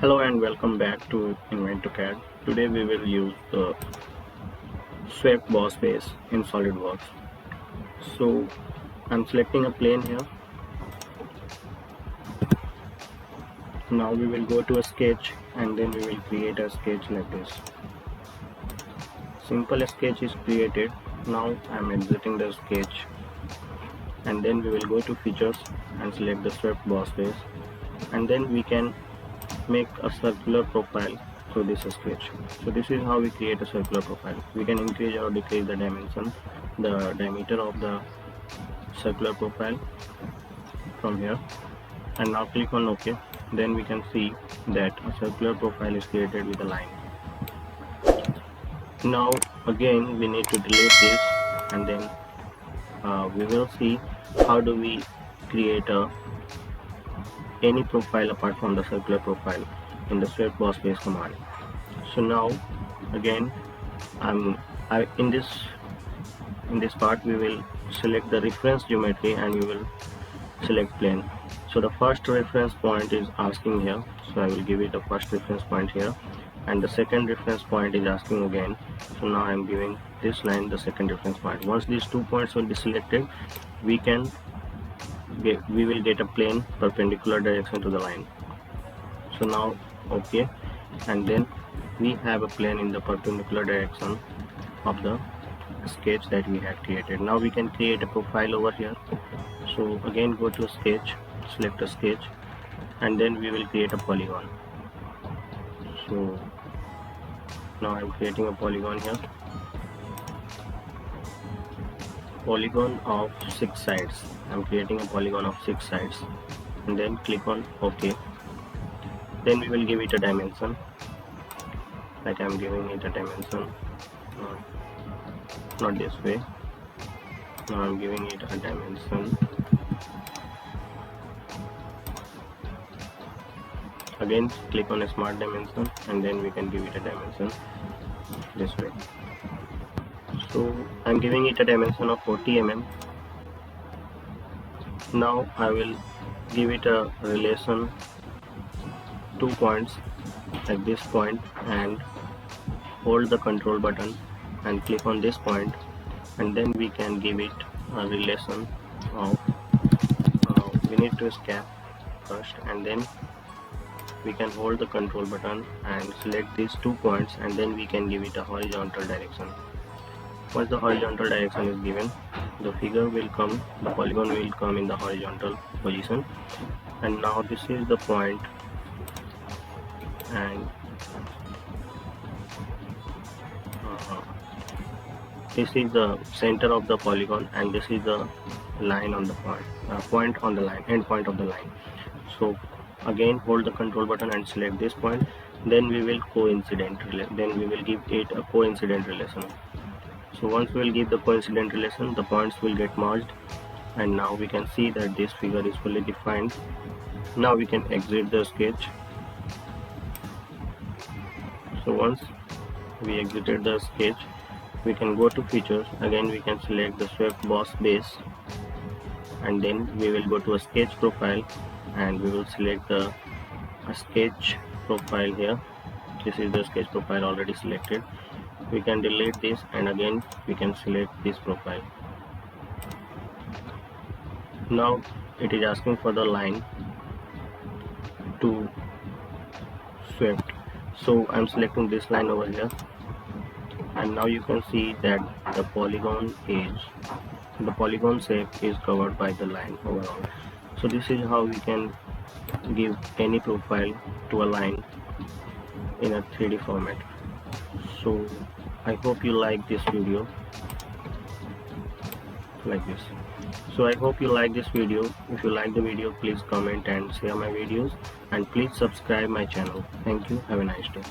Hello and welcome back to Autocad. Today we will use the swept boss base in SolidWorks. So I'm selecting a plane here. Now we will go to a sketch and then we will create a sketch like this. Simple sketch is created. Now I'm exiting the sketch and then we will go to features and select the swept boss base, and then we can make a circular profile through this sketch. So this is how we create a circular profile. We can increase or decrease the dimension, the diameter of the circular profile from here, and now click on OK. Then we can see that a circular profile is created with a line. Now again we need to delete this, and then we will see how do we create any profile apart from the circular profile in the swept boss base command. So now again in this part we will select the reference geometry and we will select plane. So the first reference point is asking here, so I will give it a first reference point here, and the second reference point is asking again. So now I am giving this line the second reference point. Once these 2 points will be selected, we will get a plane perpendicular direction to the line. So now OK, and then we have a plane in the perpendicular direction of the sketch that we had created. Now we can create a profile over here. So again go to sketch, select a sketch, and then we will create a polygon. So now I'm creating a polygon here, polygon of 6 sides. I'm creating a polygon of 6 sides, and then click on OK. Then we will give it a dimension, like I'm giving it a dimension, not this way. Now I'm giving it a dimension. Again click on a smart dimension, and then we can give it a dimension this way. So I'm giving it a dimension of 40 mm. Now I will give it a relation 2 points at this point and hold the control button and click on this point, and then we can give it a relation of we need to escape first, and then we can hold the control button and select these 2 points, and then we can give it a horizontal direction. Once the horizontal direction is given, the figure will come, the polygon will come in the horizontal position. And now this is the point, and this is the center of the polygon, and this is the line on the point on the line, end point of the line. So again hold the control button and select this point, then we will give it a coincident relation. So once we will give the coincident relation, the points will get merged, and now we can see that this figure is fully defined. Now we can exit the sketch. So once we exited the sketch, we can go to features. Again we can select the swept boss base, and then we will go to a sketch profile, and we will select a sketch profile here. This is the sketch profile already selected. We can delete this, and again we can select this profile. Now it is asking for the line to swept, so I'm selecting this line over here, and now you can see that the polygon shape is covered by the line overall. So this is how we can give any profile to a line in a 3D format. So I hope you like this video like this. So I hope you like this video. If you like the video, please comment and share my videos, and please subscribe my channel. Thank you. Have a nice day.